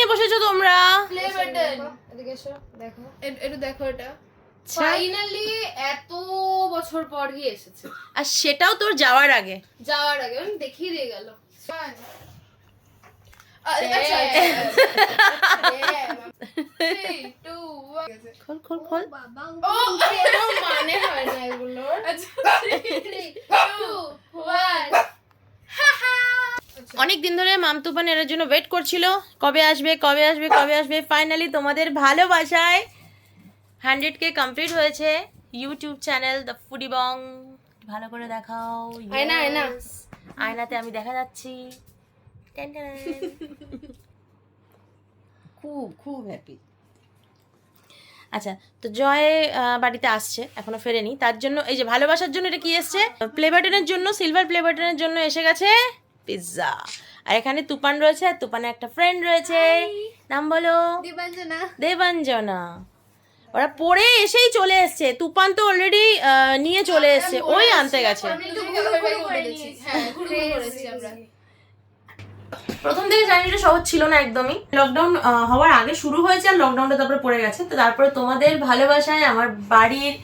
নিয়ে বসেছো তোমরা? Play button এদিকে এসো দেখো একটু দেখো এটা ফাইনালি এত বছর পর গিয়ে এসেছে আর সেটাও তোর যাওয়ার আগে আমি দেখিয়ে দিয়ে গেল খোল খোল খোল। মানে হয় না এগুলোর অনেক দিন ধরে মামতুপান এর জন্য ওয়েট করছিল, কবে আসবে কবে আসবে কবে আসবে। ফাইনালি তোমাদের ভালোবাসায় 100K কমপ্লিট হয়েছে। ইউটিউব চ্যানেল দ্য ফুডি বং, ভালো করে দেখাও। আয়না, আয়না। Yes, আয়নাতে আমি দেখা যাচ্ছি। Ten ten. খুব খুব হ্যাপি। আচ্ছা, তো জয় বাড়িতে আসছে, এখনো ফেরেনি। তার জন্য এই যে ভালোবাসার জন্য এটা কি এসছে, প্লে বাটনের জন্য, সিলভার প্লে বাটনের জন্য এসে গেছে পিৎজা। আর এখানে তুপান রয়েছে, আর তুপানের একটা ফ্রেন্ড রয়েছে, নাম বলো? দেবাঞ্জনা দেবাঞ্জনা। ওরা পরে এসেই চলে এসছে। তুপান তো অলরেডি নিয়ে চলে এসছে, ওই আনতে গেছে। প্রথম থেকে জার্নিটা সহজ ছিল না একদমই। লকডাউন হওয়ার আগে শুরু হয়েছে, আর লকডাউনটা তারপরে পড়ে গেছে। তো তারপরে তোমাদের ভালোবাসায়, আমার বাড়ির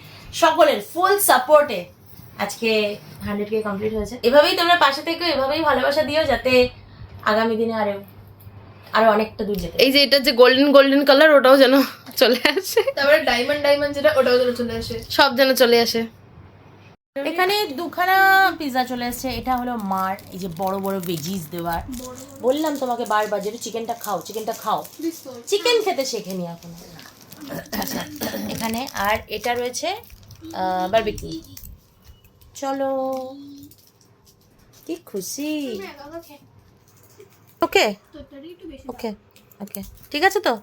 সকলের ফুল সাপোর্টে আজকে 100K কমপ্লিট হয়েছে। এভাবেই তোমরা পাশে থেকো, এভাবেই ভালোবাসা দিও, যাতে আগামী দিনে আরো অনেকটা দূর যেতে। এই যে এটা যে গোল্ডেন গোল্ডেন কালার, ওটাও যেন চলে আসে। তারপরে ডায়মন্ড যেটা, ওটাও যেন চলে আসে। সব যেন চলে আসে। এখানে দুখানা পিৎজা চলে এসেছে। এটা হলো মার এই যে বড় বড় ভেজিস দেওয়ার। বললাম তোমাকে বারবার যে চিকেনটা খাও, চিকেনটা খাও। চিকেন খেতে শেখেনি এখন। আচ্ছা, এখানে আর এটা রয়েছে বারবিকিউ। চলো, কি খুশি। ওকে ওকে ওকে, ঠিক আছে তো।